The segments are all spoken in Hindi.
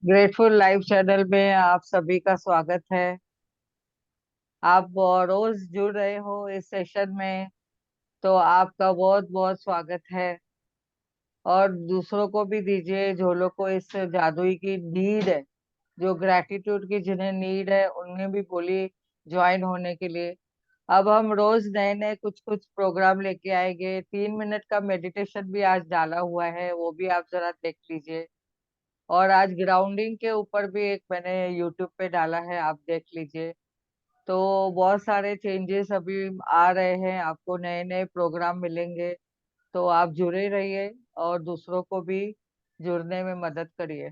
ग्रेटफुल लाइव चैनल में आप सभी का स्वागत है। आप रोज जुड़ रहे हो इस सेशन में, तो आपका बहुत बहुत स्वागत है। और दूसरों को भी दीजिए जो लोग को इस जादुई की नीड है, जो ग्रैटिट्यूड की जिन्हें नीड है, उन्हें भी बोलिए ज्वाइन होने के लिए। अब हम रोज नए नए कुछ कुछ प्रोग्राम लेके आएंगे। 3 मिनट का मेडिटेशन भी आज डाला हुआ है, वो भी आप जरा देख लीजिए। और आज ग्राउंडिंग के ऊपर भी एक मैंने यूट्यूब पे डाला है, आप देख लीजिए। तो बहुत सारे चेंजेस अभी आ रहे हैं, आपको नए नए प्रोग्राम मिलेंगे। तो आप जुड़े रहिए और दूसरों को भी जुड़ने में मदद करिए।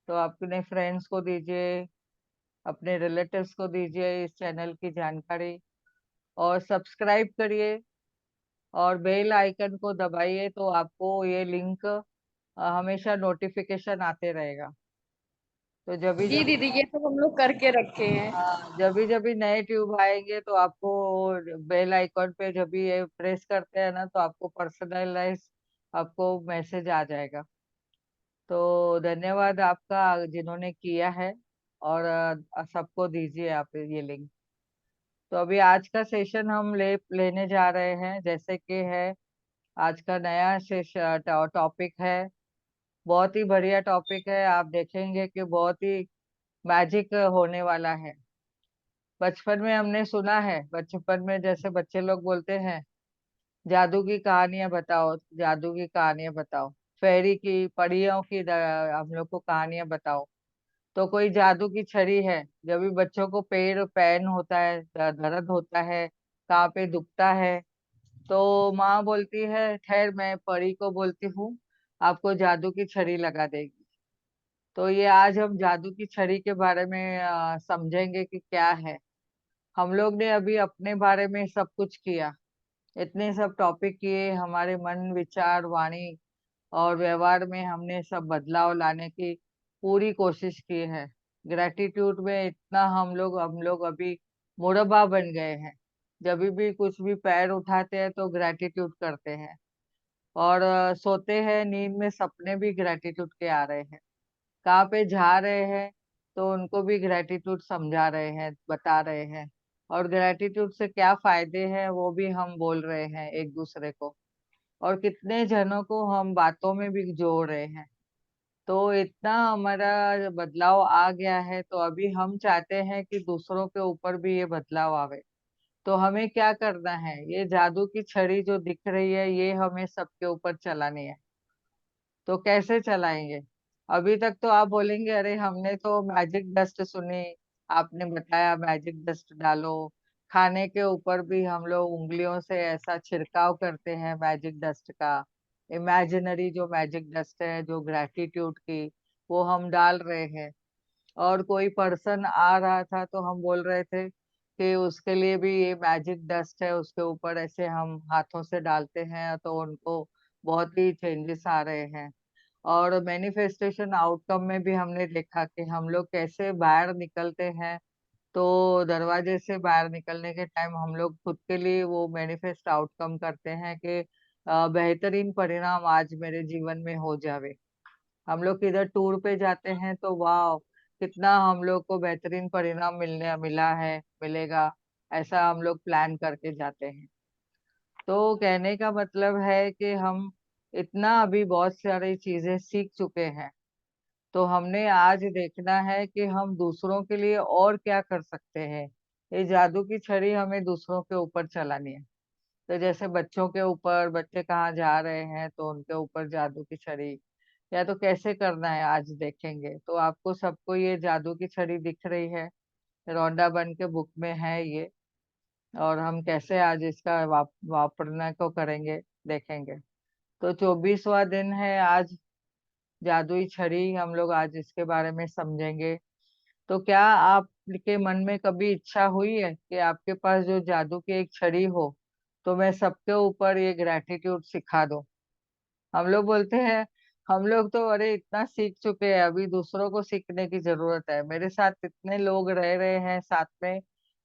तो अपने फ्रेंड्स को दीजिए, अपने रिलेटिव्स को दीजिए इस चैनल की जानकारी। और सब्सक्राइब करिए और बेल आइकन को दबाइए, तो आपको ये लिंक हमेशा नोटिफिकेशन आते रहेगा। तो जब भी जी जब दीदी, ये सब हम लोग करके रखे हैं। हाँ, जब भी नए ट्यूब आएंगे तो आपको बेल आइकॉन पे जब भी ये प्रेस करते हैं ना, तो आपको पर्सनलाइज आपको मैसेज आ जाएगा। तो धन्यवाद आपका जिन्होंने किया है। और सबको दीजिए आप ये लिंक। तो अभी आज का सेशन हम लेने जा रहे हैं, जैसे कि है आज का नया सेशन टॉपिक है। बहुत ही बढ़िया टॉपिक है, आप देखेंगे कि बहुत ही मैजिक होने वाला है। बचपन में हमने सुना है, बचपन में जैसे बच्चे लोग बोलते हैं, जादू की कहानियां बताओ, जादू की कहानियां बताओ, फेरी की परियों की हम लोग को कहानियां बताओ। तो कोई जादू की छड़ी है। जब भी बच्चों को पेड़ पैन होता है, दर्द होता है, कहाँ पे दुखता है, तो माँ बोलती है ठहर, मैं परी को बोलती हूँ, आपको जादू की छड़ी लगा देगी। तो ये आज हम जादू की छड़ी के बारे में समझेंगे कि क्या है। हम लोग ने अभी अपने बारे में सब कुछ किया, इतने सब टॉपिक किए, हमारे मन विचार वाणी और व्यवहार में हमने सब बदलाव लाने की पूरी कोशिश की है। ग्रेटिट्यूड में इतना हम लोग अभी मुरब्बा बन गए हैं। जब भी कुछ भी पैर उठाते हैं तो ग्रेटिट्यूड करते हैं। और सोते हैं, नींद में सपने भी ग्रेटिट्यूड के आ रहे हैं। कहाँ पे जा रहे हैं तो उनको भी ग्रेटिट्यूड समझा रहे हैं, बता रहे हैं। और ग्रेटिट्यूड से क्या फायदे हैं वो भी हम बोल रहे हैं एक दूसरे को। और कितने जनों को हम बातों में भी जोड़ रहे हैं। तो इतना हमारा बदलाव आ गया है, तो अभी हम चाहते हैं कि दूसरों के ऊपर भी ये बदलाव आवे। तो हमें क्या करना है, ये जादू की छड़ी जो दिख रही है ये हमें सबके ऊपर चलानी है। तो कैसे चलाएंगे? अभी तक तो आप बोलेंगे अरे हमने तो मैजिक डस्ट सुनी, आपने बताया मैजिक डस्ट डालो। खाने के ऊपर भी हम लोग उंगलियों से ऐसा छिड़काव करते हैं मैजिक डस्ट का। इमेजिनरी जो मैजिक डस्ट है, जो ग्रेटिट्यूड की, वो हम डाल रहे हैं। और कोई पर्सन आ रहा था तो हम बोल रहे थे कि उसके लिए भी ये मैजिक डस्ट है, उसके ऊपर ऐसे हम हाथों से डालते हैं तो उनको बहुत ही चेंजेस आ रहे हैं। और मैनिफेस्टेशन आउटकम में भी हमने देखा कि हम लोग कैसे बाहर निकलते हैं। तो दरवाजे से बाहर निकलने के टाइम हम लोग खुद के लिए वो मैनिफेस्ट आउटकम करते हैं कि बेहतरीन परिणाम आज मेरे जीवन में हो जावे। हम लोग किधर टूर पे जाते हैं तो वाह, कितना हम लोग को बेहतरीन परिणाम मिला है, मिलेगा, ऐसा हम लोग प्लान करके जाते हैं। तो कहने का मतलब है कि हम इतना अभी बहुत सारी चीजें सीख चुके हैं। तो हमने आज देखना है कि हम दूसरों के लिए और क्या कर सकते हैं। ये जादू की छड़ी हमें दूसरों के ऊपर चलानी है। तो जैसे बच्चों के ऊपर, बच्चे कहाँ जा रहे हैं तो उनके ऊपर जादू की छड़ी, या तो कैसे करना है आज देखेंगे। तो आपको सबको ये जादू की छड़ी दिख रही है, रोंडा बन के बुक में है ये। और हम कैसे आज इसका वापरने को करेंगे, देखेंगे। तो 24वां दिन है आज, जादुई छड़ी, हम लोग आज इसके बारे में समझेंगे। तो क्या आपके मन में कभी इच्छा हुई है कि आपके पास जो जादू की एक छड़ी हो, तो मैं सबके ऊपर ये ग्रेटिट्यूड सिखा दूं? हम लोग बोलते हैं, हम लोग तो अरे इतना सीख चुके हैं, अभी दूसरों को सीखने की जरूरत है। मेरे साथ इतने लोग रह रहे हैं साथ में,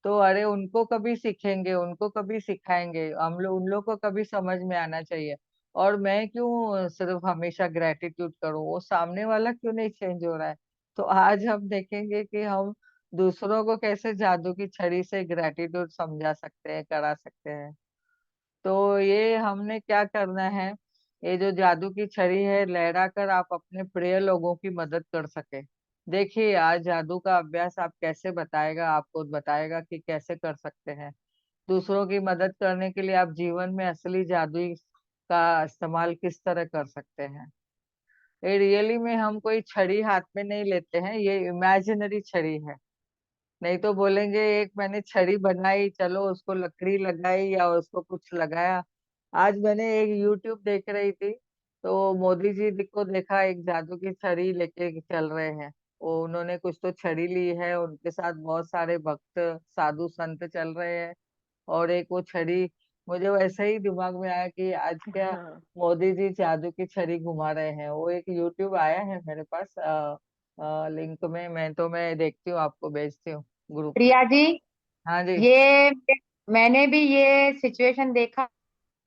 तो अरे उनको कभी सीखेंगे, उनको कभी सिखाएंगे, हम लोग उन लोग को कभी समझ में आना चाहिए। और मैं क्यों सिर्फ हमेशा ग्रेटिट्यूड करूं, वो सामने वाला क्यों नहीं चेंज हो रहा है। तो आज हम देखेंगे कि हम दूसरों को कैसे जादू की छड़ी से ग्रेटिट्यूड समझा सकते हैं, करा सकते हैं। तो ये हमने क्या करना है, ये जो जादू की छड़ी है लहरा कर आप अपने प्रिय लोगों की मदद कर सके। देखिए आज जादू का अभ्यास आप कैसे बताएगा, आपको बताएगा कि कैसे कर सकते हैं। दूसरों की मदद करने के लिए आप जीवन में असली जादुई का इस्तेमाल किस तरह कर सकते हैं। ये रियली में हम कोई छड़ी हाथ में नहीं लेते हैं, ये इमेजिनरी छड़ी है। नहीं तो बोलेंगे एक मैंने छड़ी बनाई, चलो उसको लकड़ी लगाई या उसको कुछ लगाया। आज मैंने एक यूट्यूब देख रही थी, तो मोदी जी को देखा एक जादू की छड़ी लेके चल रहे हैं। वो उन्होंने कुछ तो छड़ी ली है, उनके साथ बहुत सारे भक्त साधु संत चल रहे हैं, और एक वो छड़ी, मुझे वैसे ही दिमाग में आया कि आज क्या हाँ। मोदी जी जादू की छड़ी घुमा रहे हैं। वो एक यूट्यूब आया है मेरे पास, लिंक में, मैं देखती हूँ, आपको भेजती हूँ ग्रुप में। प्रिया जी, हाँ जी। ये मैंने भी ये सिचुएशन देखा,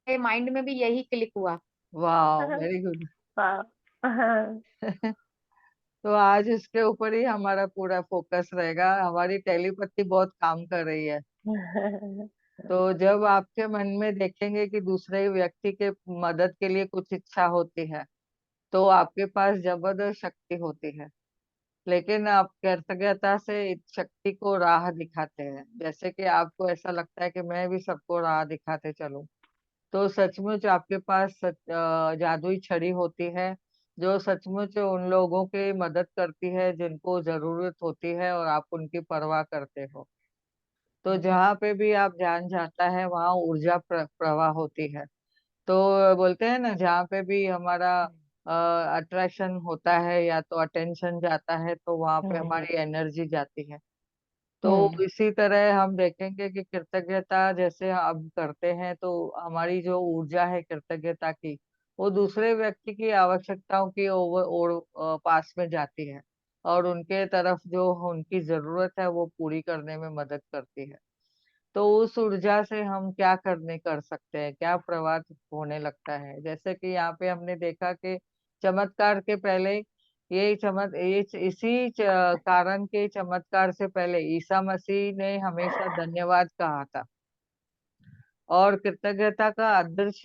माइंड में भी यही क्लिक हुआ। वाह, वेरी गुड। हाँ। हाँ। तो आज इसके ऊपर ही हमारा पूरा फोकस रहेगा, हमारी टेलीपैथी बहुत काम कर रही है। तो जब आपके मन में देखेंगे कि दूसरे व्यक्ति के मदद के लिए कुछ इच्छा होती है, तो आपके पास जबरदस्त शक्ति होती है। लेकिन आप कृतज्ञता से इस शक्ति को राह दिखाते हैं, जैसे कि आपको ऐसा लगता है कि मैं भी सबको राह दिखाते चलूं। तो सचमुच आपके पास जादुई छड़ी होती है, जो सचमुच उन लोगों की मदद करती है जिनको जरूरत होती है, और आप उनकी परवाह करते हो। तो जहाँ पे भी आप ध्यान जाता है वहाँ ऊर्जा प्रवाह होती है। तो बोलते हैं ना, जहाँ पे भी हमारा अट्रैक्शन होता है या तो अटेंशन जाता है, तो वहाँ पे हम्म। हमारी एनर्जी जाती है। तो हम्म। इसी तरह हम देखेंगे कि कृतज्ञता जैसे हम करते हैं, तो हमारी जो ऊर्जा है कृतज्ञता की, वो दूसरे व्यक्ति की आवश्यकताओं की पास में जाती है, और उनके तरफ जो उनकी जरूरत है वो पूरी करने में मदद करती है। तो उस ऊर्जा से हम क्या करने कर सकते हैं, क्या प्रभाव होने लगता है। जैसे कि यहाँ पे हमने देखा कि चमत्कार के पहले, इसी कारण के चमत्कार से पहले ईसा मसीह ने हमेशा धन्यवाद कहा था, और कृतज्ञता का आदर्श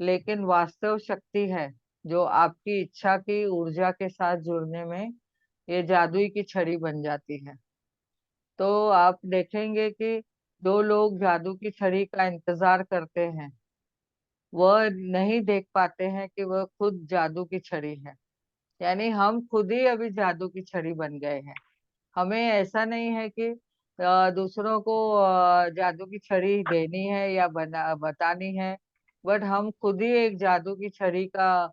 लेकिन वास्तव शक्ति है, जो आपकी इच्छा की ऊर्जा के साथ जुड़ने में ये जादुई की छड़ी बन जाती है। तो आप देखेंगे कि जो लोग जादू की छड़ी का इंतजार करते हैं, वह नहीं देख पाते हैं कि वह खुद जादू की छड़ी है। यानी हम खुद ही अभी जादू की छड़ी बन गए हैं। हमें ऐसा नहीं है कि दूसरों को जादू की छड़ी देनी है या बतानी है, बट हम खुद ही एक जादू की छड़ी का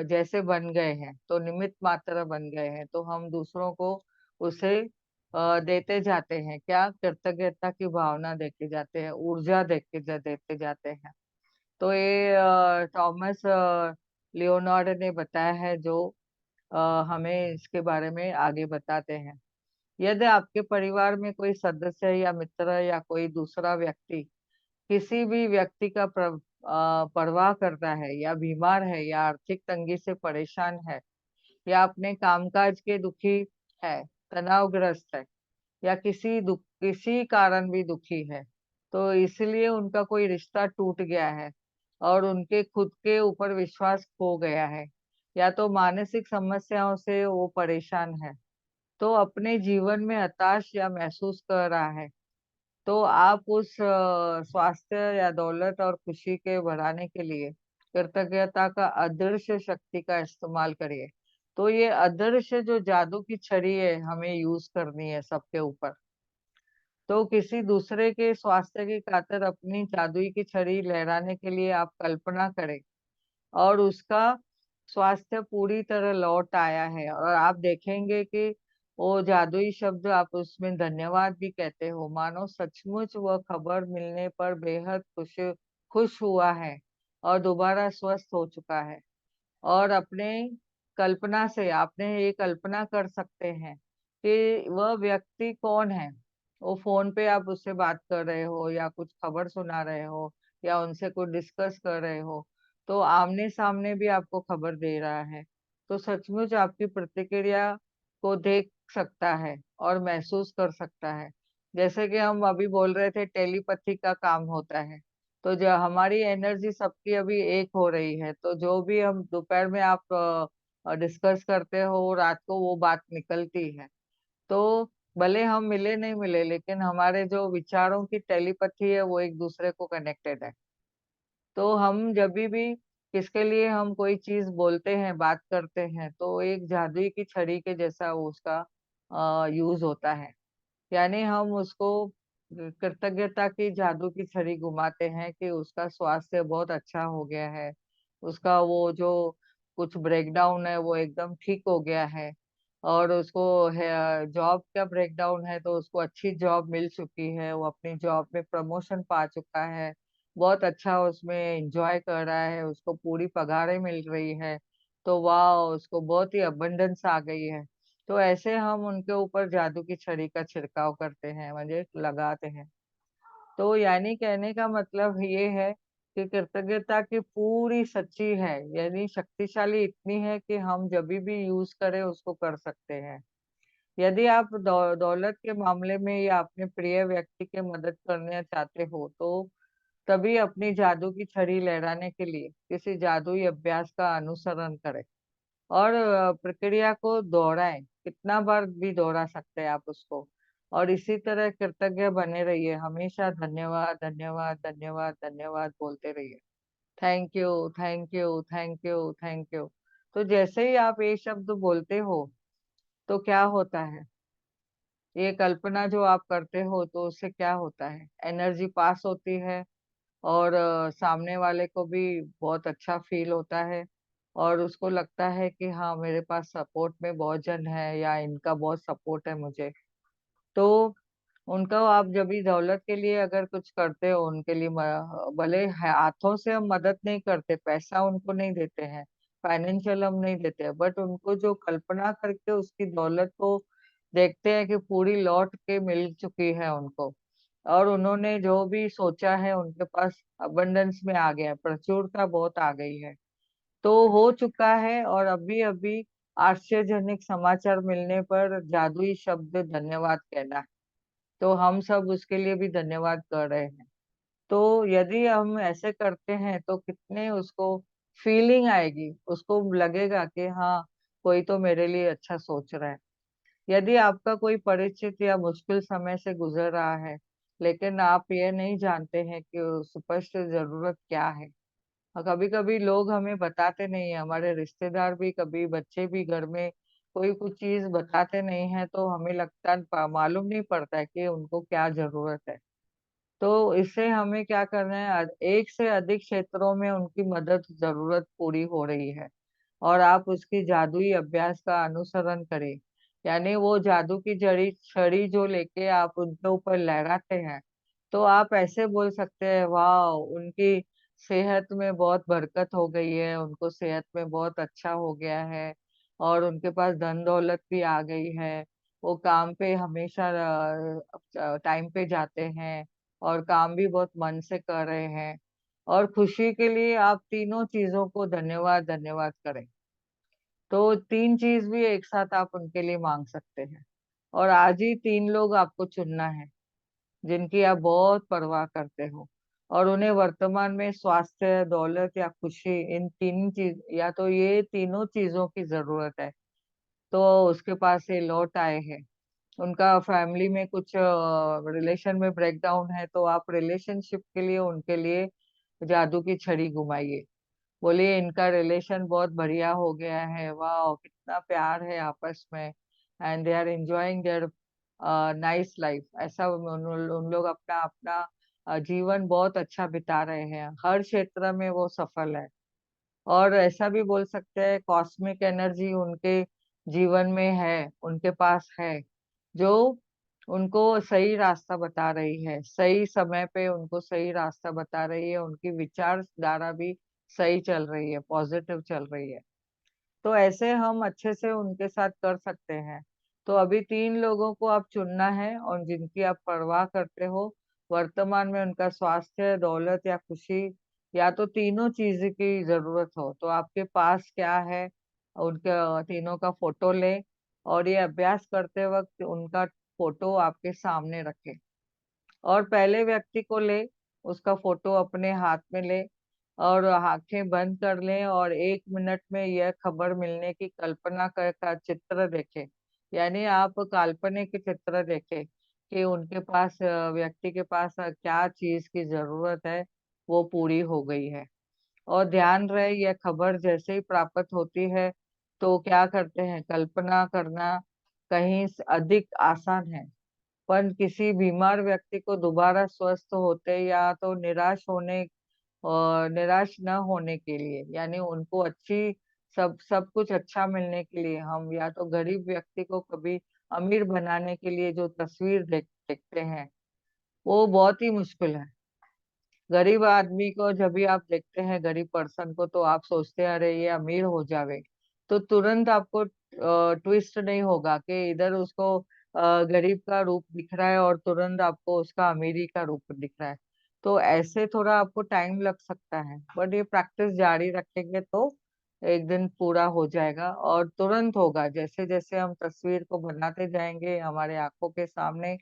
जैसे बन गए हैं, तो निमित्त मात्र बन गए हैं, तो हम दूसरों को उसे देते जाते हैं, क्या कृतज्ञता की भावना देके जाते हैं, ऊर्जा देते जाते हैं। तो ये थॉमस लियोनार्ड ने बताया है, जो अ, हमें इसके बारे में आगे बताते हैं। यदि आपके परिवार में कोई सदस्य या मित्र या कोई दूसरा व्यक्ति किसी भी व्यक्ति का परवाह करता है, या बीमार है, या आर्थिक तंगी से परेशान है, या अपने कामकाज के दुखी है, तनावग्रस्त है, या किसी कारण भी दुखी है, तो इसलिए उनका कोई रिश्ता टूट गया है, और उनके खुद के ऊपर विश्वास खो गया है, या तो मानसिक समस्याओं से वो परेशान है, तो अपने जीवन में हताश या महसूस कर रहा है, तो आप उस स्वास्थ्य या दौलत और खुशी के बढ़ाने के लिए कृतज्ञता का अदृश्य शक्ति का इस्तेमाल करिए। तो ये अदृश्य जो जादू की छड़ी है, हमें यूज करनी है सबके ऊपर। तो किसी दूसरे के स्वास्थ्य की खातिर अपनी जादुई की छड़ी लहराने के लिए आप कल्पना करें, और उसका स्वास्थ्य पूरी तरह लौट आया है, और आप देखेंगे कि वो जादुई शब्द आप उसमें धन्यवाद भी कहते हो, मानो सचमुच वह खबर मिलने पर बेहद खुश हुआ है, और दोबारा स्वस्थ हो चुका है। और अपने कल्पना से आपने ये कल्पना कर सकते हैं कि वह व्यक्ति कौन है। वो फोन पे आप उससे बात कर रहे हो, या कुछ खबर सुना रहे हो, या उनसे कुछ डिस्कस कर रहे हो, तो आमने सामने भी आपको खबर दे रहा है, तो सचमुच आपकी प्रतिक्रिया को देख सकता है और महसूस कर सकता है। जैसे कि हम अभी बोल रहे थे, टेलीपैथी का काम होता है। तो जो हमारी एनर्जी सबकी अभी एक हो रही है, तो जो भी हम दोपहर में आप डिस्कस करते हो, रात को वो बात निकलती है। तो भले हम मिले नहीं मिले, लेकिन हमारे जो विचारों की टेलीपैथी है वो एक दूसरे को कनेक्टेड है। तो हम जब भी किसके लिए हम कोई चीज बोलते हैं, बात करते हैं, तो एक जादुई की छड़ी के जैसा वो उसका यूज होता है। यानी हम उसको कृतज्ञता की जादू की छड़ी घुमाते हैं कि उसका स्वास्थ्य बहुत अच्छा हो गया है, उसका वो जो कुछ ब्रेकडाउन है वो एकदम ठीक हो गया है, और उसको जॉब का ब्रेकडाउन है तो उसको अच्छी जॉब मिल चुकी है, वो अपनी जॉब में प्रमोशन पा चुका है, बहुत अच्छा उसमें एंजॉय कर रहा है, उसको पूरी पगारें मिल रही है, तो वाह, उसको बहुत ही अबंडेंस आ गई है। तो ऐसे हम उनके ऊपर जादू की छड़ी का छिड़काव करते हैं, म्हणजे लगाते हैं। तो यानी कहने का मतलब ये है कि कृतज्ञता की पूरी सच्ची है, यानी शक्तिशाली इतनी है कि हम जब भी यूज करें उसको कर सकते हैं। यदि आप दौलत के मामले में या अपने प्रिय व्यक्ति की मदद करना चाहते हो, तो तभी अपनी जादू की छड़ी लहराने के लिए किसी जादुई अभ्यास का अनुसरण करें और प्रक्रिया को दोहराएं, कितना बार भी दोहरा सकते हैं आप उसको। और इसी तरह कृतज्ञ बने रहिए, हमेशा धन्यवाद धन्यवाद धन्यवाद धन्यवाद बोलते रहिए। Thank you, thank you, thank you, thank you. तो जैसे ही आप ये शब्द बोलते हो, तो क्या होता है, ये कल्पना जो आप करते हो, तो उससे क्या होता है, एनर्जी पास होती है, और सामने वाले को भी बहुत अच्छा फील होता है, और उसको लगता है कि हाँ, मेरे पास सपोर्ट में बहुत जन है, या इनका बहुत सपोर्ट है मुझे। तो उनका आप जब भी दौलत के लिए अगर कुछ करते हो उनके लिए, भले हाथों से हम मदद नहीं करते, पैसा उनको नहीं देते हैं, फाइनेंशियल हम नहीं देते हैं, बट उनको जो कल्पना करके उसकी दौलत को देखते हैं कि पूरी लौट के मिल चुकी है उनको, और उन्होंने जो भी सोचा है उनके पास अबंडेंस में आ गया है, प्रचुरता बहुत आ गई है, तो हो चुका है। और अभी अभी आश्चर्यजनक समाचार मिलने पर जादुई शब्द धन्यवाद कहना है, तो हम सब उसके लिए भी धन्यवाद कर रहे हैं। तो यदि हम ऐसे करते हैं तो कितने उसको फीलिंग आएगी, उसको लगेगा कि हाँ, कोई तो मेरे लिए अच्छा सोच रहा है। यदि आपका कोई परिचित या मुश्किल समय से गुजर रहा है, लेकिन आप ये नहीं जानते हैं कि स्पष्ट जरूरत क्या है, कभी कभी लोग हमें बताते नहीं है, हमारे रिश्तेदार भी, कभी बच्चे भी घर में कोई कुछ चीज बताते नहीं है, तो हमें लगता मालूम नहीं पड़ता है कि उनको क्या जरूरत है। तो इससे हमें क्या करना है, एक से अधिक क्षेत्रों में उनकी मदद जरूरत पूरी हो रही है, और आप उसकी जादुई अभ्यास का अनुसरण करें। यानी वो जादू की जड़ी छड़ी जो लेके आप उनके ऊपर लहराते हैं, तो आप ऐसे बोल सकते हैं, वाह, उनकी सेहत में बहुत बरकत हो गई है, उनको सेहत में बहुत अच्छा हो गया है, और उनके पास धन दौलत भी आ गई है, वो काम पे हमेशा टाइम पे जाते हैं, और काम भी बहुत मन से कर रहे हैं, और खुशी के लिए आप तीनों चीजों को धन्यवाद धन्यवाद करें। तो तीन चीज भी एक साथ आप उनके लिए मांग सकते हैं। और आज ही तीन लोग आपको चुनना है जिनकी आप बहुत परवाह करते हो, और उन्हें वर्तमान में स्वास्थ्य, दौलत या खुशी, इन तीन चीज, या तो ये तीनों चीजों की जरूरत है, तो उसके पास ये लौट आए हैं। उनका फैमिली में कुछ रिलेशन में ब्रेकडाउन है, तो आप रिलेशनशिप के लिए उनके लिए जादू की छड़ी घुमाइए, बोलिए इनका रिलेशन बहुत बढ़िया हो गया है, वाह, कितना प्यार है आपस में, and they are enjoying their nice life, ऐसा उन लोग अपना अपना जीवन बहुत अच्छा बिता रहे हैं, हर क्षेत्र में वो सफल है। और ऐसा भी बोल सकते हैं, कॉस्मिक एनर्जी उनके जीवन में है, उनके पास है, जो उनको सही रास्ता बता रही है, सही समय पे उनको सही रास्ता बता रही है, उनकी विचारधारा भी सही चल रही है, पॉजिटिव चल रही है। तो ऐसे हम अच्छे से उनके साथ कर सकते हैं। तो अभी तीन लोगों को आप चुनना है, और जिनकी आप परवाह करते हो वर्तमान में उनका स्वास्थ्य, दौलत या खुशी, या तो तीनों चीज की जरूरत हो, तो आपके पास क्या है, उनके तीनों का फोटो ले, और ये अभ्यास करते वक्त उनका फोटो आपके सामने रखें। और पहले व्यक्ति को ले, उसका फोटो अपने हाथ में ले, और आंखें बंद कर लें, और 1 मिनट में यह खबर मिलने की कल्पना कर का चित्र देखें। यानी आप काल्पनिक चित्र देखें कि उनके पास, व्यक्ति के पास क्या चीज की जरूरत है, वो पूरी हो गई है। और ध्यान रहे, यह खबर जैसे ही प्राप्त होती है तो क्या करते हैं, कल्पना करना कहीं अधिक आसान है। पर किसी बीमार व्यक्ति को दोबारा स्वस्थ होते या तो निराश होने और निराश न होने के लिए, यानी उनको अच्छी, सब सब कुछ अच्छा मिलने के लिए, हम या तो गरीब व्यक्ति को कभी अमीर बनाने के लिए जो तस्वीर देखते हैं, वो बहुत ही मुश्किल है। गरीब आदमी को जब भी आप देखते हैं, गरीब पर्सन को, तो आप सोचते हैं अरे ये अमीर हो जावे, तो तुरंत आपको ट्विस्ट नहीं होगा कि इधर उसको गरीब का रूप दिख रहा है और तुरंत आपको उसका अमीरी का रूप दिख रहा है। तो ऐसे थोड़ा आपको टाइम लग सकता है, बट ये प्रैक्टिस जारी रखेंगे तो एक दिन पूरा हो जाएगा और तुरंत होगा। जैसे जैसे हम तस्वीर को बनाते जाएंगे हमारे आंखों के सामने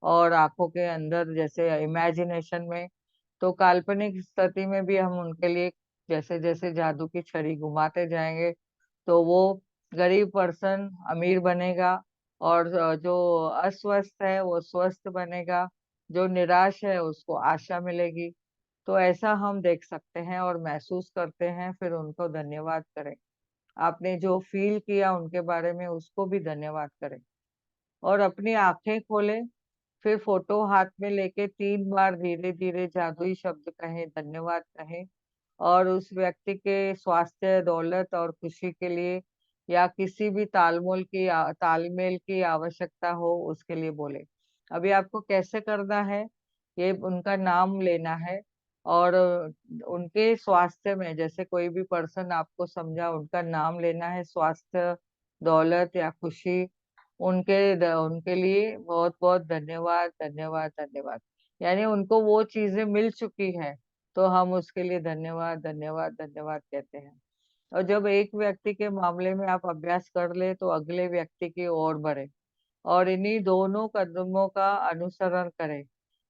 और आंखों के अंदर, जैसे इमेजिनेशन में, तो काल्पनिक स्थिति में भी हम उनके लिए जैसे जैसे जादू की छड़ी घुमाते जाएंगे, तो वो गरीब पर्सन अमीर बनेगा, और जो अस्वस्थ है वो स्वस्थ बनेगा, जो निराश है उसको आशा मिलेगी। तो ऐसा हम देख सकते हैं और महसूस करते हैं, फिर उनको धन्यवाद करें। आपने जो फील किया उनके बारे में, उसको भी धन्यवाद करें। और अपनी आंखें खोलें, फिर फोटो हाथ में लेके 3 बार धीरे धीरे जादुई शब्द कहें, धन्यवाद कहें। और उस व्यक्ति के स्वास्थ्य, दौलत और खुशी के लिए, या किसी भी तालमेल की आवश्यकता हो उसके लिए बोले। अभी आपको कैसे करना है, ये उनका नाम लेना है, और उनके स्वास्थ्य में, जैसे कोई भी पर्सन आपको समझा, उनका नाम लेना है, स्वास्थ्य, दौलत या खुशी, उनके लिए बहुत बहुत धन्यवाद, धन्यवाद, धन्यवाद। यानी उनको वो चीजें मिल चुकी है, तो हम उसके लिए धन्यवाद, धन्यवाद, धन्यवाद कहते हैं। और जब एक व्यक्ति के मामले में आप अभ्यास कर ले, तो अगले व्यक्ति की ओर बढ़े और इन्हीं दोनों कदमों का अनुसरण करें,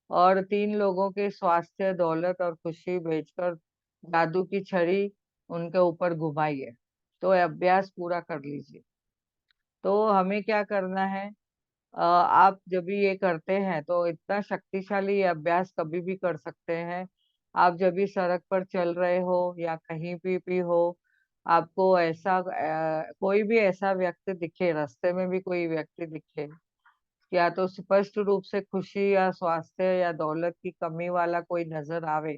और 3 लोगों के स्वास्थ्य, दौलत और खुशी भेजकर जादू की छड़ी उनके ऊपर घुमाइए। तो ये अभ्यास पूरा कर लीजिए। तो हमें क्या करना है, आप जब भी ये करते हैं तो इतना शक्तिशाली ये अभ्यास कभी भी कर सकते हैं। आप जब भी सड़क पर चल रहे हो या कहीं भी हो, आपको ऐसा कोई भी ऐसा व्यक्ति दिखे, रास्ते में भी कोई व्यक्ति दिखे, या तो स्पष्ट रूप से खुशी या स्वास्थ्य या दौलत की कमी वाला कोई नजर आवे,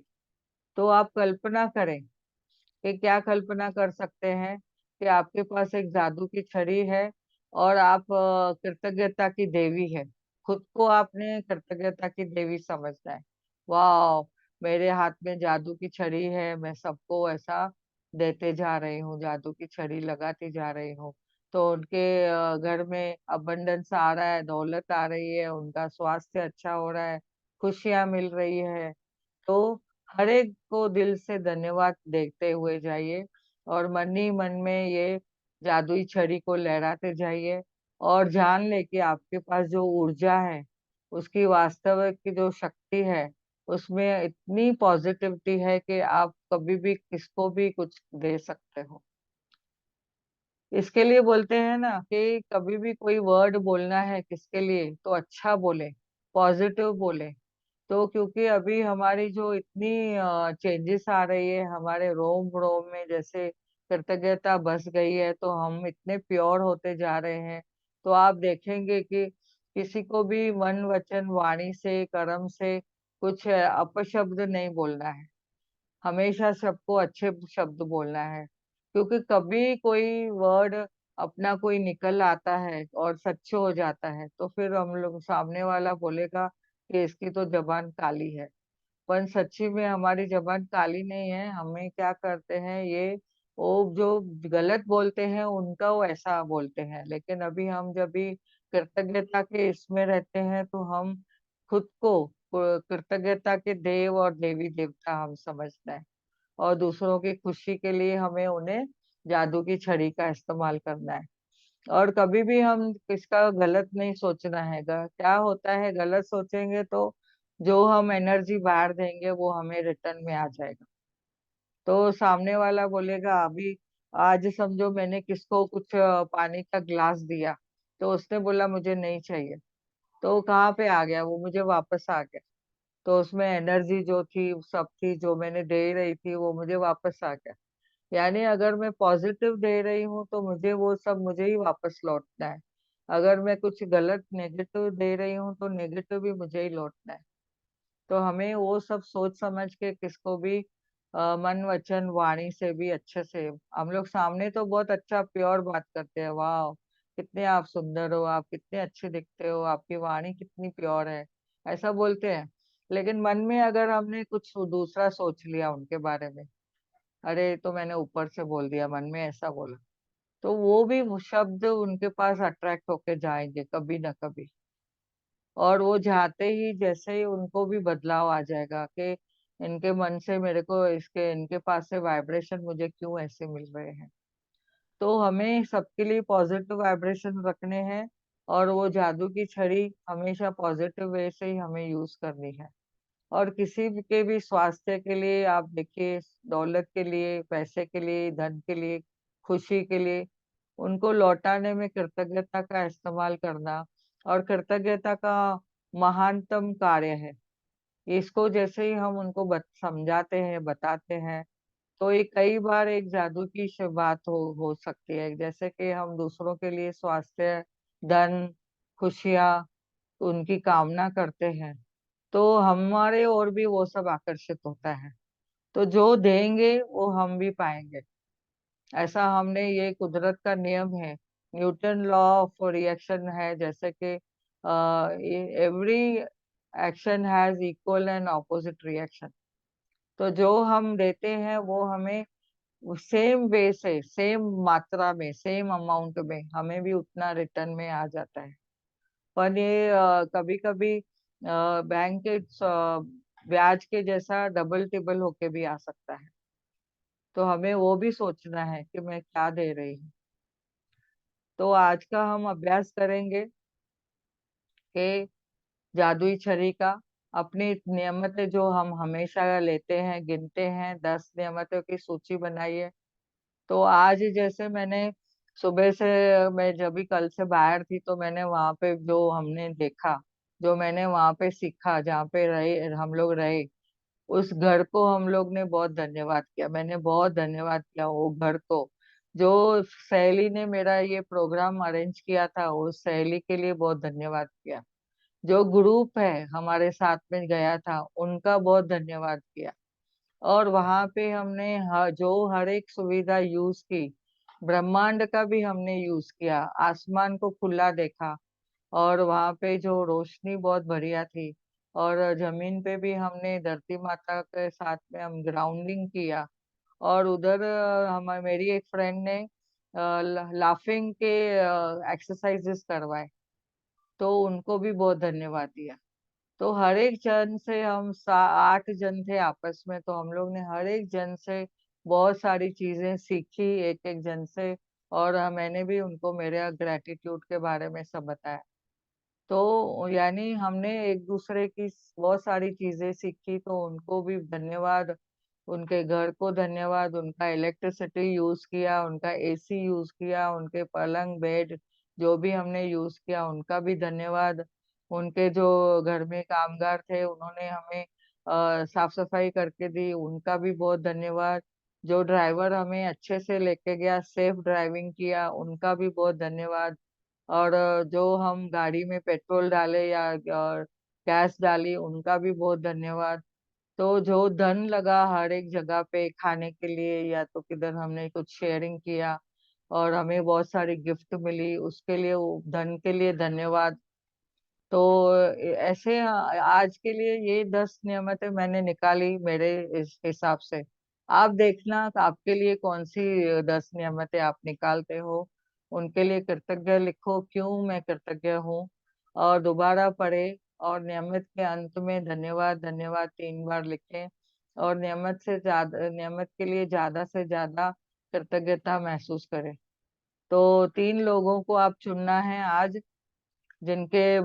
तो आप कल्पना करें कि क्या कल्पना कर सकते हैं कि आपके पास एक जादू की छड़ी है, और आप कृतज्ञता की देवी है। खुद को आपने कृतज्ञता की देवी समझना है। वाह, मेरे हाथ में जादू की छड़ी है, मैं सबको ऐसा देते जा रही हूँ, जादू की छड़ी लगाती जा रही हूँ। तो उनके घर में अबंडेंस आ रहा है, दौलत आ रही है, उनका स्वास्थ्य अच्छा हो रहा है, खुशियां मिल रही है। तो हर एक को दिल से धन्यवाद देते हुए जाइए, और मन ही मन में ये जादुई छड़ी को लहराते जाइए, और जान ले कि आपके पास जो ऊर्जा है, उसकी वास्तविक की जो शक्ति है, उसमें इतनी पॉजिटिविटी है कि आप कभी भी किसको भी कुछ दे सकते हो। इसके लिए बोलते हैं ना कि कभी भी कोई वर्ड बोलना है किसके लिए, तो अच्छा बोले, पॉजिटिव बोले। तो क्योंकि अभी हमारी जो इतनी चेंजेस आ रही है हमारे रोम रोम में, जैसे कृतज्ञता बस गई है, तो हम इतने प्योर होते जा रहे हैं। तो आप देखेंगे कि किसी को भी मन, वचन, वाणी से, कर्म से कुछ अपशब्द नहीं बोलना है। हमेशा सबको अच्छे शब्द बोलना है, क्योंकि कभी कोई वर्ड अपना कोई निकल आता है और सच हो जाता है, तो फिर हम लोग, सामने वाला बोलेगा कि इसकी तो जबान काली है। पर सच्ची में हमारी जबान काली नहीं है। हमें क्या करते हैं, ये वो जो गलत बोलते हैं उनका वो ऐसा बोलते हैं, लेकिन अभी हम जब भी कृतज्ञता के इसमें रहते हैं, तो हम खुद को कृतज्ञता के देव और देवी देवता हम समझते हैं, और दूसरों की खुशी के लिए हमें उन्हें जादू की छड़ी का इस्तेमाल करना है। और कभी भी हम किसका गलत नहीं सोचना है। क्या होता है, गलत सोचेंगे तो जो हम एनर्जी बाहर देंगे वो हमें रिटर्न में आ जाएगा। तो सामने वाला बोलेगा, अभी आज समझो मैंने किसको कुछ पानी का ग्लास दिया, तो उसने बोला मुझे नहीं चाहिए, तो कहाँ पे आ गया, वो मुझे वापस आ गया। तो उसमें एनर्जी जो थी सब थी, जो मैंने दे रही थी वो मुझे वापस आ गया। यानी अगर मैं पॉजिटिव दे रही हूँ तो मुझे वो सब मुझे ही वापस लौटना है। अगर मैं कुछ गलत नेगेटिव दे रही हूँ तो नेगेटिव भी मुझे ही लौटना है। तो हमें वो सब सोच समझ के किसको भी मन वचन वाणी से भी अच्छे से, हम लोग सामने तो बहुत अच्छा प्योर बात करते हैं, वाह कितने आप सुंदर हो, आप कितने अच्छे दिखते हो, आपकी वाणी कितनी प्योर है, ऐसा बोलते हैं। लेकिन मन में अगर हमने कुछ दूसरा सोच लिया उनके बारे में, अरे तो मैंने ऊपर से बोल दिया, मन में ऐसा बोला, तो वो भी वो शब्द उनके पास अट्रैक्ट होके जाएंगे कभी ना कभी। और वो जाते ही जैसे ही उनको भी बदलाव आ जाएगा कि इनके मन से मेरे को इसके इनके पास से वाइब्रेशन मुझे क्यों ऐसे मिल रहे हैं। तो हमें सबके लिए पॉजिटिव वाइब्रेशन रखने हैं, और वो जादू की छड़ी हमेशा पॉजिटिव वे से ही हमें यूज करनी है। और किसी भी के भी स्वास्थ्य के लिए आप देखिए, दौलत के लिए, पैसे के लिए, धन के लिए, खुशी के लिए, उनको लौटाने में कृतज्ञता का इस्तेमाल करना, और कृतज्ञता का महानतम कार्य है। इसको जैसे ही हम उनको समझाते हैं, बताते हैं, तो ये कई बार एक जादू की बात हो सकती है। जैसे कि हम दूसरों के लिए स्वास्थ्य, धन, खुशियाँ, उनकी कामना करते हैं, तो हमारे और भी वो सब आकर्षित होता है। तो जो देंगे वो हम भी पाएंगे। ऐसा हमने, ये कुदरत का नियम है, न्यूटन लॉ ऑफ रिएक्शन है, जैसे कि every action has equal and opposite reaction. तो जो हम देते हैं वो हमें सेम वे से, सेम मात्रा में, सेम अमाउंट में हमें भी उतना रिटर्न में आ जाता है। पर ये कभी कभी बैंक के ब्याज के जैसा डबल टिबल होके भी आ सकता है। तो हमें वो भी सोचना है कि मैं क्या दे रही हूँ। तो आज का हम अभ्यास करेंगे कि जादुई छड़ी का, अपनी नियमतें जो हम हमेशा लेते हैं, गिनते हैं, 10 नियमतों की सूची बनाइए। तो आज जैसे मैंने सुबह से, मैं जब भी कल से बाहर थी तो मैंने वहां पे जो हमने देखा, जो मैंने वहां पे सीखा, जहाँ पे रहे हम लोग रहे, उस घर को हम लोग ने बहुत धन्यवाद किया, मैंने बहुत धन्यवाद किया वो घर को। जो सहेली ने मेरा ये प्रोग्राम अरेंज किया था, उस सहेली के लिए बहुत धन्यवाद किया। जो ग्रुप है हमारे साथ में गया था, उनका बहुत धन्यवाद किया। और वहां पे हमने जो हर एक सुविधा यूज की, ब्रह्मांड का भी हमने यूज किया, आसमान को खुला देखा, और वहां पे जो रोशनी बहुत बढ़िया थी, और जमीन पे भी हमने धरती माता के साथ में हम ग्राउंडिंग किया। और उधर हम, मेरी एक फ्रेंड ने लाफिंग के एक्सरसाइजेस करवाए, तो उनको भी बहुत धन्यवाद दिया। तो हर एक जन से हम 8 जन थे आपस में, तो हम लोग ने हर एक जन से बहुत सारी चीजें सीखी, एक एक जन से। और मैंने भी उनको मेरे ग्रेटिट्यूड के बारे में सब बताया। तो यानी हमने एक दूसरे की बहुत सारी चीजें सीखी, तो उनको भी धन्यवाद, उनके घर को धन्यवाद, उनका इलेक्ट्रिसिटी यूज किया, उनका एसी यूज किया, उनके पलंग बेड जो भी हमने यूज किया उनका भी धन्यवाद। उनके जो घर में कामगार थे उन्होंने हमें साफ सफाई करके दी, उनका भी बहुत धन्यवाद। जो ड्राइवर हमें अच्छे से लेके गया, सेफ ड्राइविंग किया, उनका भी बहुत धन्यवाद। और जो हम गाड़ी में पेट्रोल डाले या गैस डाली, उनका भी बहुत धन्यवाद। तो जो धन लगा हर एक जगह पे खाने के लिए, या तो किधर हमने कुछ शेयरिंग किया और हमें बहुत सारी गिफ्ट मिली, उसके लिए धन के लिए धन्यवाद। तो ऐसे आज के लिए ये 10 नियमतें मैंने निकाली मेरे इस हिसाब से। आप देखना कि आपके लिए कौन सी 10 नियमतें आप निकालते हो। उनके लिए कृतज्ञ लिखो, क्यों मैं कृतज्ञ हूँ, और दोबारा पढ़े। और नियमित के अंत में धन्यवाद धन्यवाद 3 बार लिखें। और नियमित के लिए ज्यादा से ज्यादा कृतज्ञता महसूस करें। तो 3 लोगों को आप चुनना है आज, जिनके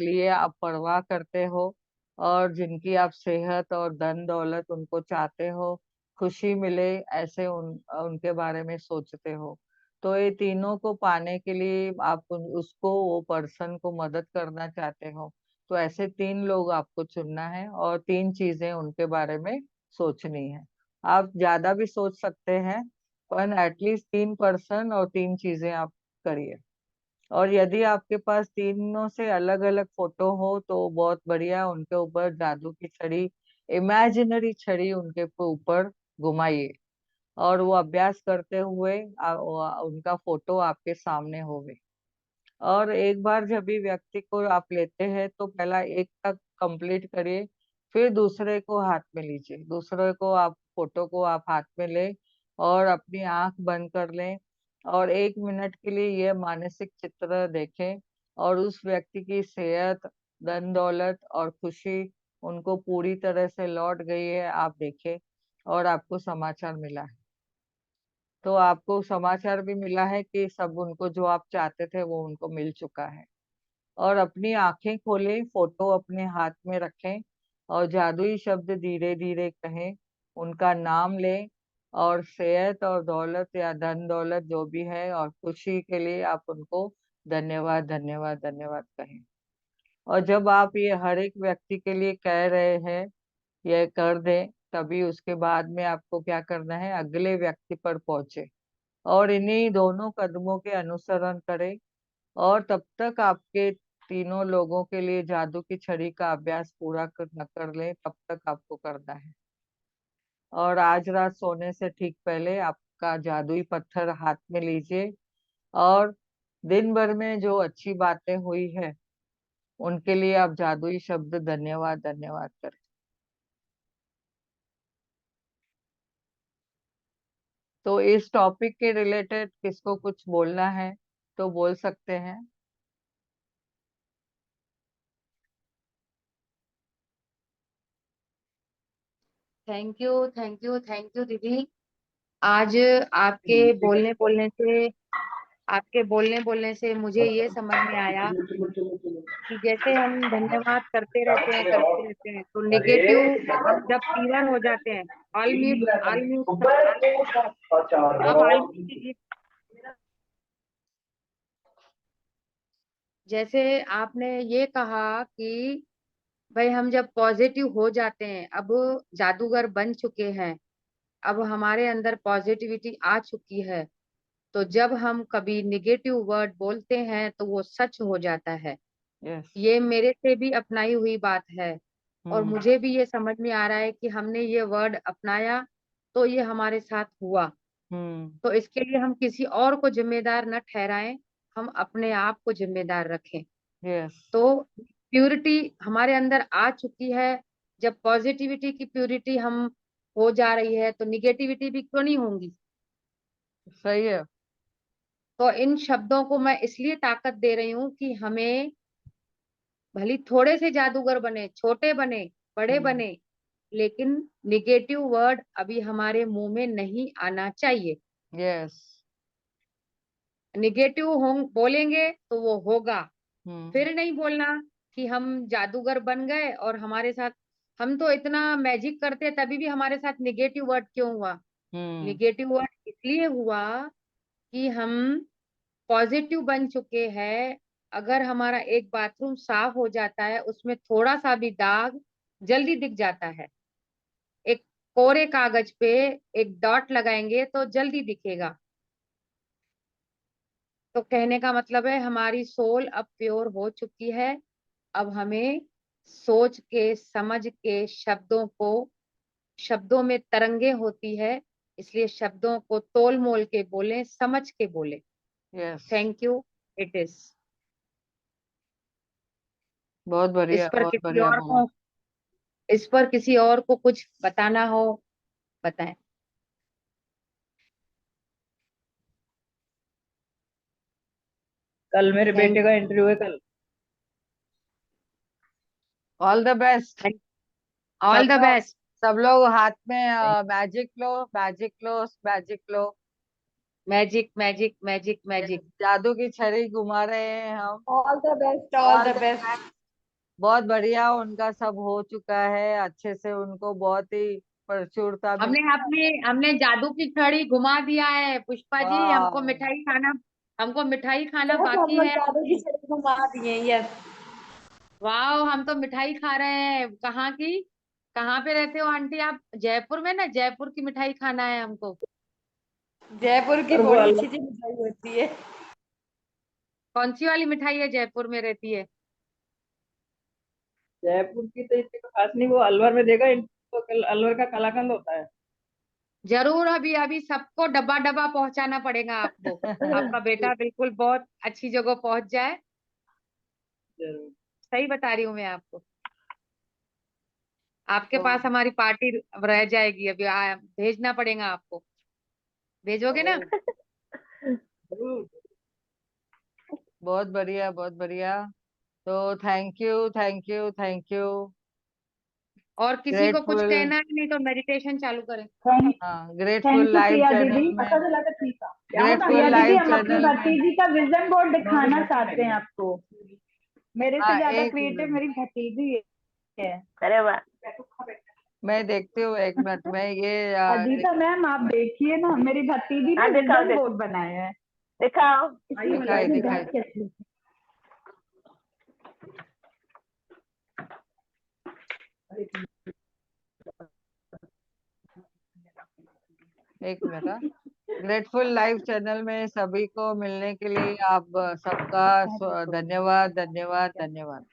लिए आप परवाह करते हो, और जिनकी आप सेहत और धन दौलत उनको चाहते हो, खुशी मिले, ऐसे उनके बारे में सोचते हो। तो ये तीनों को पाने के लिए आप उसको, वो पर्सन को मदद करना चाहते हो। तो ऐसे 3 लोग आपको चुनना है और 3 चीजें उनके बारे में सोचनी है। आप ज्यादा भी सोच सकते हैं, पर एटलीस्ट 3 पर्सन और 3 चीजें आप करिए। और यदि आपके पास तीनों से अलग अलग फोटो हो तो बहुत बढ़िया, उनके ऊपर जादू की छड़ी, इमेजिनरी छड़ी उनके ऊपर घुमाइए, और वो अभ्यास करते हुए उनका फोटो आपके सामने होवे। और एक बार जब भी व्यक्ति को आप लेते हैं तो पहला एक तक कंप्लीट करिए, फिर दूसरे को हाथ में लीजिए, दूसरे को आप फोटो को आप हाथ में लें और अपनी आंख बंद कर लें, और 1 मिनट के लिए यह मानसिक चित्र देखें, और उस व्यक्ति की सेहत, धन दौलत और खुशी उनको पूरी तरह से लौट गई है, आप देखें, और आपको समाचार मिला है। तो आपको समाचार भी मिला है कि सब उनको जो आप चाहते थे वो उनको मिल चुका है। और अपनी आंखें खोलें, फोटो अपने हाथ में रखें, और जादुई शब्द धीरे धीरे कहें, उनका नाम लें, और सेहत और दौलत या धन दौलत जो भी है और खुशी के लिए आप उनको धन्यवाद धन्यवाद धन्यवाद कहें। और जब आप ये हर एक व्यक्ति के लिए कह रहे हैं, ये कर दें, तभी उसके बाद में आपको क्या करना है, अगले व्यक्ति पर पहुंचे और इन्हीं दोनों कदमों के अनुसरण करें। और तब तक आपके तीनों लोगों के लिए जादू की छड़ी का अभ्यास पूरा न कर ले, तब तक आपको करना है। और आज रात सोने से ठीक पहले आपका जादुई पत्थर हाथ में लीजिए, और दिन भर में जो अच्छी बातें हुई है उनके लिए आप जादुई शब्द धन्यवाद धन्यवाद करें। तो इस टॉपिक के रिलेटेड किसको कुछ बोलना है तो बोल सकते हैं। Thank you, thank you, thank you दीदी। आज आपके बोलने बोलने से आपके बोलने बोलने से मुझे ये समझ में आया कि जैसे हम धन्यवाद करते रहते हैं तो अरे नेगेटिव क्या जब तीवर हो जाते हैं, ऑल म्यूट, ऑल म्यूट, ऊपर अच्छा सब ऑल म्यूट कीजिए। जैसे आपने ये कहा कि भाई हम जब पॉजिटिव हो जाते हैं, अब जादूगर बन चुके हैं, अब हमारे अंदर पॉजिटिविटी आ चुकी है, तो जब हम कभी निगेटिव वर्ड बोलते हैं तो वो सच हो जाता है। यस। ये मेरे से भी अपनाई हुई बात है, और हम्म। मुझे भी ये समझ में आ रहा है कि हमने ये वर्ड अपनाया तो ये हमारे साथ हुआ। हम्म। तो इसके लिए हम किसी और को जिम्मेदार न ठहराएं, हम अपने आप को जिम्मेदार रखें। यस। तो प्यूरिटी हमारे अंदर आ चुकी है। जब पॉजिटिविटी की प्यूरिटी हम हो जा रही है तो निगेटिविटी भी क्यों नहीं होंगी। सही है। तो इन शब्दों को मैं इसलिए ताकत दे रही हूँ कि हमें भली थोड़े से जादूगर बने, छोटे बने, बड़े हम्म। बने, लेकिन निगेटिव वर्ड अभी हमारे मुंह में नहीं आना चाहिए। यस। निगेटिव हो बोलेंगे तो वो होगा। हम्म। फिर नहीं बोलना कि हम जादूगर बन गए और हमारे साथ, हम तो इतना मैजिक करते तभी भी हमारे साथ निगेटिव वर्ड क्यों हुआ। हम्म। निगेटिव वर्ड इसलिए हुआ कि हम पॉजिटिव बन चुके हैं। अगर हमारा एक बाथरूम साफ हो जाता है, उसमें थोड़ा सा भी दाग जल्दी दिख जाता है। एक कोरे कागज पे एक डॉट लगाएंगे तो जल्दी दिखेगा। तो कहने का मतलब है हमारी सोल अब प्योर हो चुकी है। अब हमें सोच के, समझ के, शब्दों में तरंगे होती है, इसलिए शब्दों को तोल मोल के बोलें, समझ के बोलें। Yes. Thank you. It is. इस पर बहुत किसी बढ़िया और बोला। को इस पर किसी और को कुछ बताना हो, बताएं। कल मेरे थैंक बेटे का इंटरव्यू है कल। All the best. ऑल सब द लोग बेस्ट। सब लोग हाथ में मैजिक लो, मैजिक लो, मैजिक लो। Magic magic magic magic. जादू की छड़ी घुमा रहे हैं हम। All the best, all all the the best. Best. बहुत बढ़िया, उनका सब हो चुका है अच्छे से, उनको बहुत ही प्रचुरता हमने मिली। हमने हमने जादू की छड़ी घुमा दिया है पुष्पा जी। वाह। हमको मिठाई खाना यस, हम बाकी लोग है जादू की अभी। छड़ी घुमा दिए। यस। वाह, हम तो मिठाई खा रहे हैं। कहाँ की? कहाँ पे रहते हो आंटी आप? जयपुर में ना, जयपुर की मिठाई खाना है हमको। जयपुर की और वो बड़ी अलग अच्छी अच्छी मिठाई होती है। कौन सी वाली मिठाई है जयपुर में रहती है? जयपुर की तो इतनी कोई खास नहीं, वो अलवर में देगा, इनको अलवर का कलाकंद होता है। जरूर, अभी अभी सबको डब्बा डब्बा पहुंचाना पड़ेगा आपको। आपका बेटा बिल्कुल बहुत अच्छी जगह पहुंच जाए। जरूर। सही बता रही हूँ मैं आपको। आपके तो पास हमारी पार्टी रह जाएगी अभी। भेजना पड़ेगा आपको। भेजोगे ना? ओ, जरूर। बहुत बढ़िया, बहुत बढ़िया। तो thank you, thank you, thank you. और किसी को कुछ ग्रेटफुल। कहना है नहीं तो मेडिटेशन चालू करें। हाँ, थैंक ग्रेटफुल यू लाइव प्रिया दीदी। चैनल पता में। चला था, ठीक है। ग्रेटफुल प्रिया दीदी, लाइव हम अपनी चैनल में। भतीजी का विजन बोर्ड दिखाना चाहते हैं आपको। मेरे से हाँ, ज्यादा एक क्रिएटिव मिनट, मेरी भतीजी है। अरे वाह। मैं देखती हूँ, एक मिनट में ये अजीता मैम, आप देखिए ना, मेरी भतीजी ने विजन बोर्ड बनाया है। दिखाओ। दिखाई दिखाई। एक मिनट। हाँ, ग्रेटफुल लाइव चैनल में सभी को मिलने के लिए आप सबका धन्यवाद, धन्यवाद, धन्यवाद।